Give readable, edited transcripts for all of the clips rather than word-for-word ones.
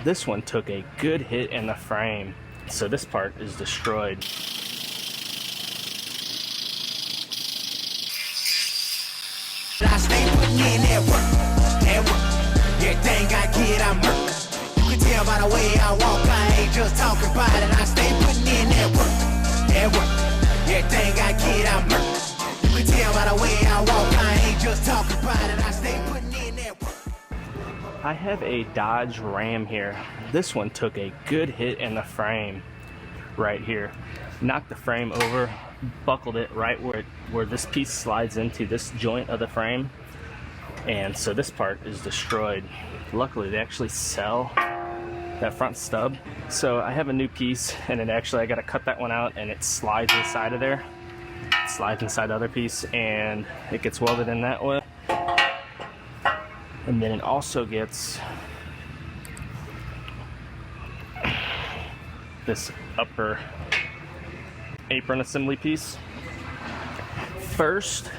This one took a good hit in the frame, so this part is destroyed. I stay putting in that work. Everything I get, I'm hurt. You can tell by the way I walk, I ain't just talking about it. I stay putting in that work. Everything I get, I'm hurt. You can tell by the way I walk, I ain't just talking about it. I stay putting in that work. I have a Dodge Ram here. This one took a good hit in the frame right here. Knocked the frame over, buckled it right where this piece slides into this joint of the frame, and so this part is destroyed. Luckily they actually sell that front stub, so I have a new piece, and it actually, I got to cut that one out, and it slides inside of there. It slides inside the other piece, and it gets welded in that way. And then it also gets this upper apron assembly piece. First,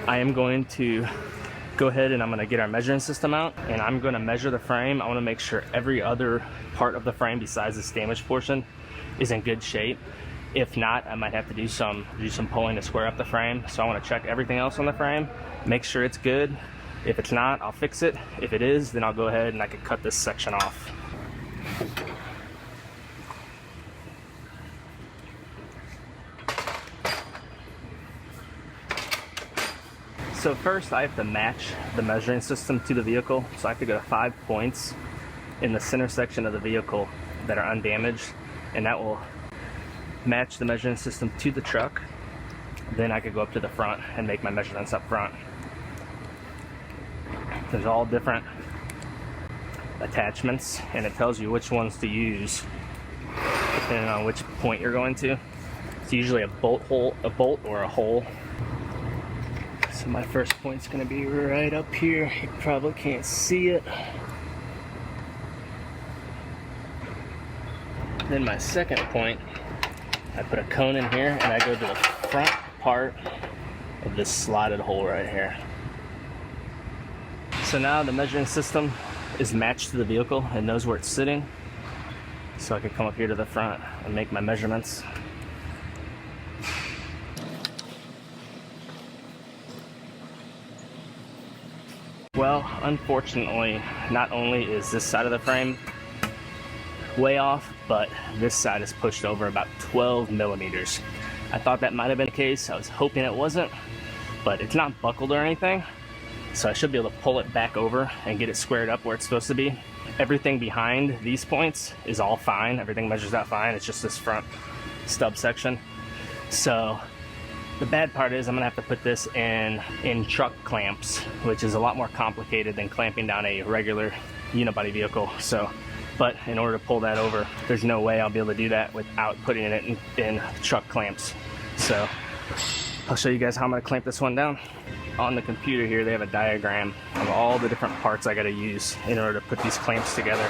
I am going to go ahead and I'm going to get our measuring system out, and I'm going to measure the frame. I want to make sure every other part of the frame besides this damaged portion is in good shape. If not, I might have to do some pulling to square up the frame. So I want to check everything else on the frame, make sure it's good. If it's not, I'll fix it. If it is, then I'll go ahead and I can cut this section off. So first I have to match the measuring system to the vehicle. So I have to go to 5 points in the center section of the vehicle that are undamaged, and that will match the measuring system to the truck. Then I could go up to the front and make my measurements up front. There's all different attachments, and it tells you which ones to use depending on which point you're going to. It's usually a bolt or a hole. So my first point's gonna be right up here. You probably can't see it. Then my second point, I put a cone in here and I go to the front part of this slotted hole right here. So now the measuring system is matched to the vehicle and knows where it's sitting. So I can come up here to the front and make my measurements. Well, unfortunately, not only is this side of the frame way off, but this side is pushed over about 12 millimeters. I thought that might have been the case. I was hoping it wasn't, but it's not buckled or anything. So I should be able to pull it back over and get it squared up where it's supposed to be. Everything behind these points is all fine. Everything measures out fine. It's just this front stub section. So the bad part is I'm gonna have to put this in truck clamps, which is a lot more complicated than clamping down a regular unibody vehicle. So, but in order to pull that over, there's no way I'll be able to do that without putting it in truck clamps. So I'll show you guys how I'm gonna clamp this one down. On the computer here, they have a diagram of all the different parts I gotta use in order to put these clamps together.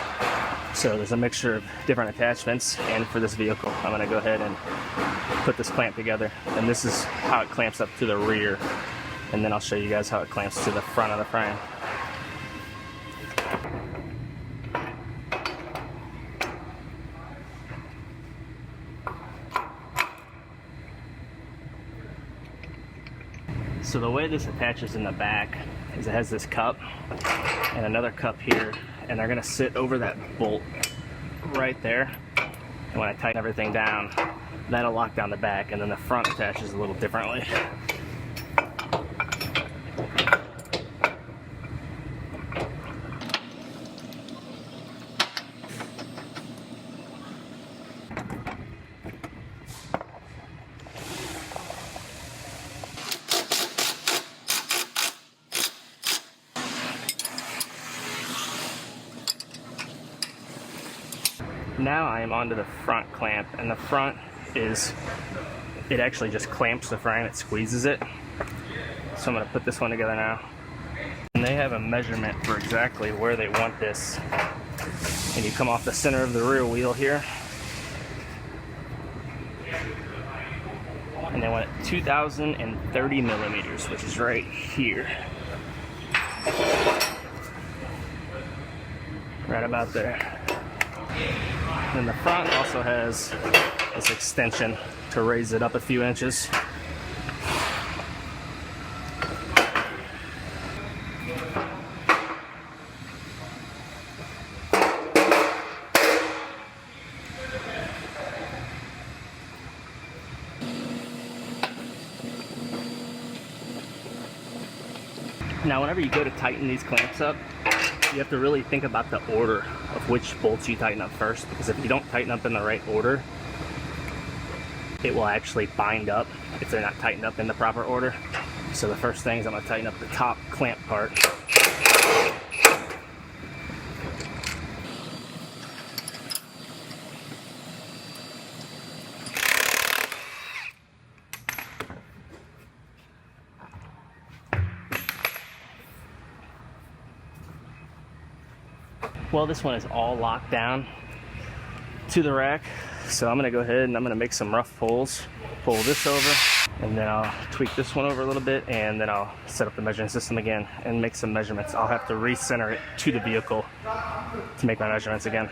So there's a mixture of different attachments, and for this vehicle, I'm gonna go ahead and put this clamp together. And this is how it clamps up to the rear. And then I'll show you guys how it clamps to the front of the frame. So the way this attaches in the back is it has this cup and another cup here, and they're gonna sit over that bolt right there. And when I tighten everything down, that'll lock down the back, and then the front attaches a little differently. Now I am onto the front clamp, and the front is, it actually just clamps the frame, it squeezes it. So I'm going to put this one together now. And they have a measurement for exactly where they want this. And you come off the center of the rear wheel here. And they want it 2,030 millimeters, which is right here. right about there. And the front also has this extension to raise it up a few inches. Now, whenever you go to tighten these clamps up, you have to really think about the order of which bolts you tighten up first, because if you don't tighten up in the right order, it will actually bind up if they're not tightened up in the proper order. So the first thing is I'm going to tighten up the top clamp part. Well, this one is all locked down to the rack, so I'm gonna go ahead and I'm gonna make some rough pulls. Pull this over, and then I'll tweak this one over a little bit, and then I'll set up the measuring system again and make some measurements. I'll have to recenter it to the vehicle to make my measurements again.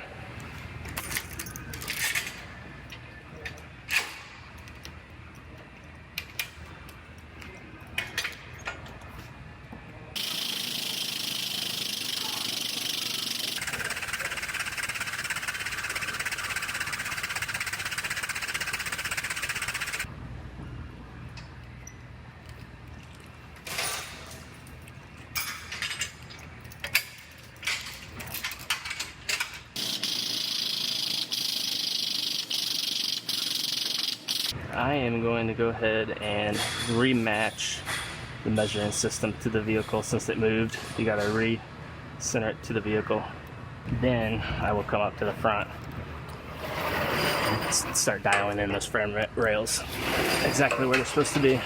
I am going to go ahead and rematch the measuring system to the vehicle since it moved. You gotta re-center it to the vehicle. Then I will come up to the front and start dialing in those frame rails exactly where they're supposed to be.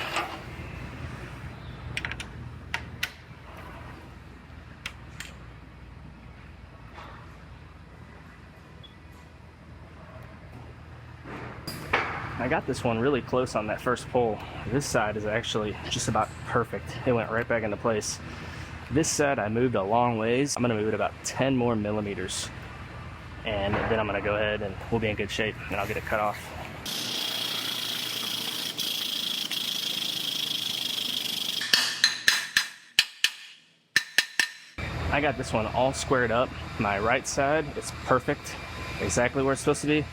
I got this one really close on that first pull. This side is actually just about perfect. It went right back into place. This side I moved a long ways. I'm gonna move it about 10 more millimeters. And then I'm gonna go ahead and we'll be in good shape and I'll get it cut off. I got this one all squared up. My right side is perfect, exactly where it's supposed to be.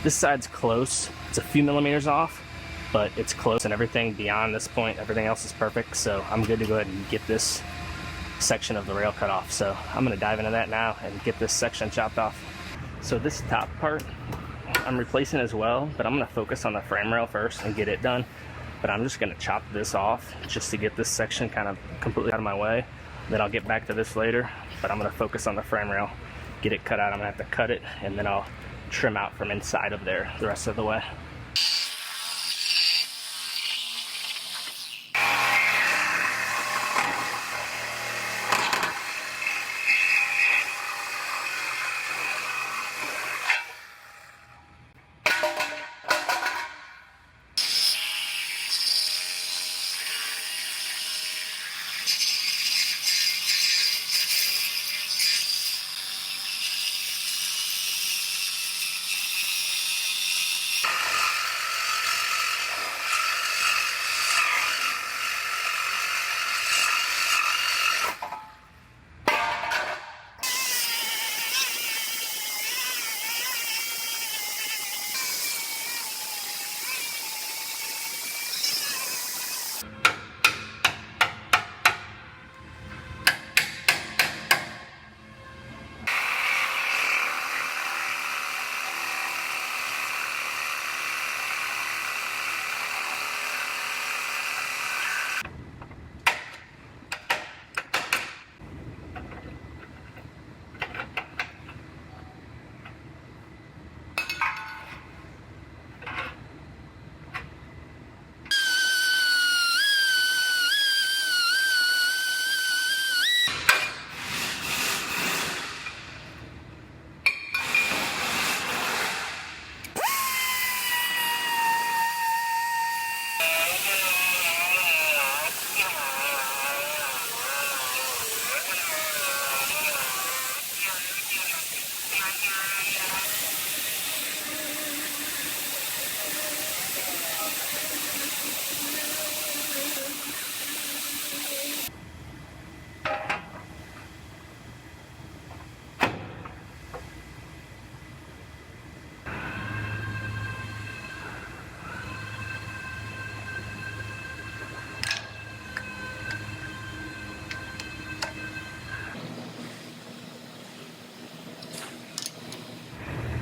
This side's close. It's a few millimeters off, but it's close, and everything beyond this point, everything else is perfect. So I'm good to go ahead and get this section of the rail cut off. So I'm gonna dive into that now and get this section chopped off. So this top part, I'm replacing as well, but I'm gonna focus on the frame rail first and get it done. But I'm just gonna chop this off just to get this section kind of completely out of my way. Then I'll get back to this later, but I'm gonna focus on the frame rail, get it cut out. I'm gonna have to cut it, and then I'll trim out from inside of there the rest of the way.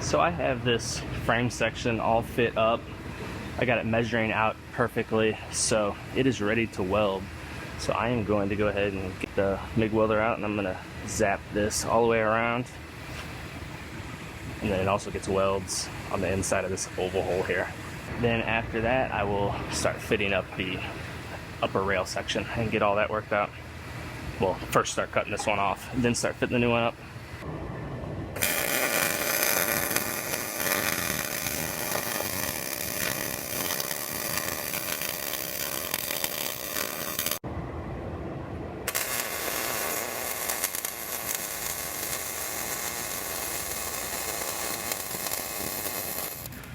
So I have this frame section all fit up. I got it measuring out perfectly, so it is ready to weld. So I am going to go ahead and get the MIG welder out, and I'm going to zap this all the way around. And then it also gets welds on the inside of this oval hole here. Then after that, I will start fitting up the upper rail section and get all that worked out. Well, first start cutting this one off, then start fitting the new one up.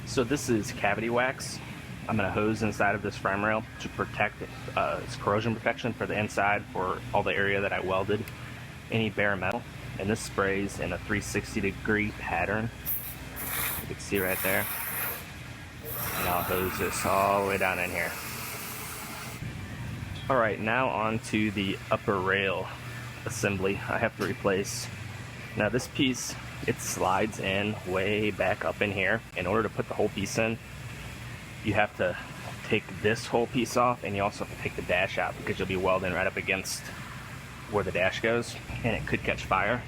So this is cavity wax. I'm going to hose inside of this frame rail to protect it's corrosion protection for the inside for all the area that I welded any bare metal. And this sprays in a 360-degree pattern. You can see right there. And I'll hose this all the way down in here. Alright, now on to the upper rail assembly I have to replace. Now this piece, it slides in way back up in here. In order to put the whole piece in, you have to take this whole piece off, and you also have to take the dash out because you'll be welding right up against where the dash goes, and it could catch fire.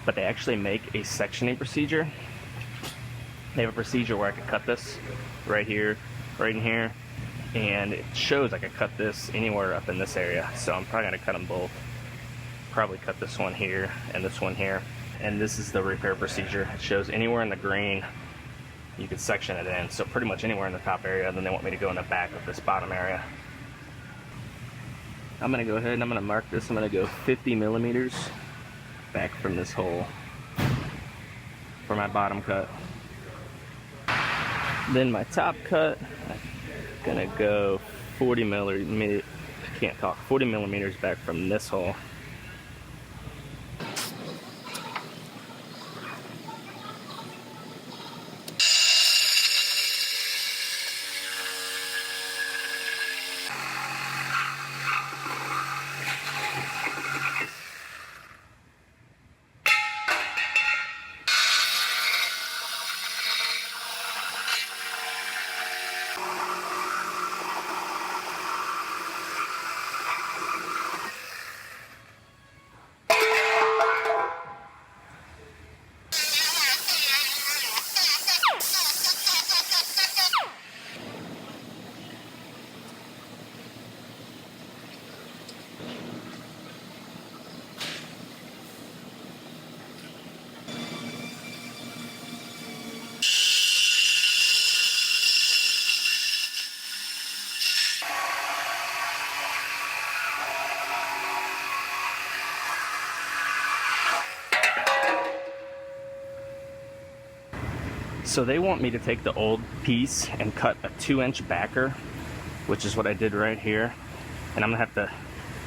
But they actually make a sectioning procedure. They have a procedure where I could cut this right here, right in here, and it shows I could cut this anywhere up in this area. So I'm probably gonna cut them both. Probably cut this one here and this one here. And this is the repair procedure. It shows anywhere in the green you could section it in, so pretty much anywhere in the top area. Then they want me to go in the back of this bottom area. I'm gonna go ahead and I'm gonna mark this. I'm gonna go 50 millimeters back from this hole for my bottom cut. Then my top cut, I'm gonna go 40 millimeters, can't talk, 40 millimeters back from this hole. So they want me to take the old piece and cut a 2-inch backer, which is what I did right here. And I'm gonna have to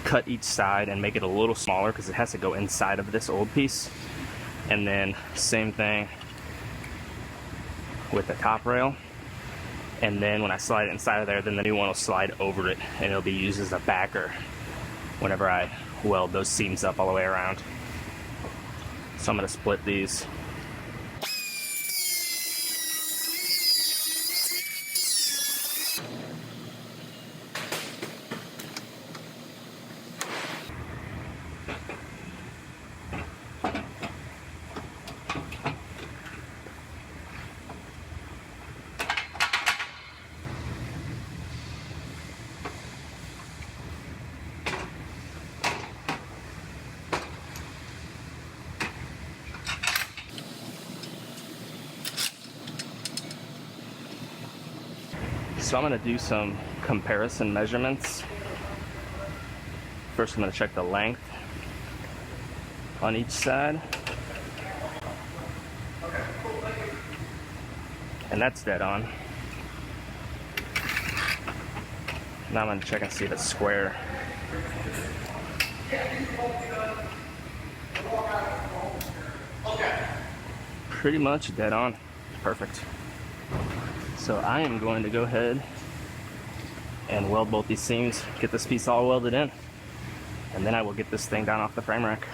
cut each side and make it a little smaller because it has to go inside of this old piece. And then same thing with the top rail. And then when I slide it inside of there, then the new one will slide over it and it'll be used as a backer whenever I weld those seams up all the way around. So I'm gonna split these. So I'm going to do some comparison measurements. First I'm going to check the length on each side. And that's dead on. Now I'm going to check and see if it's square. Pretty much dead on. Perfect. So I am going to go ahead and weld both these seams, get this piece all welded in, and then I will get this thing down off the frame rack.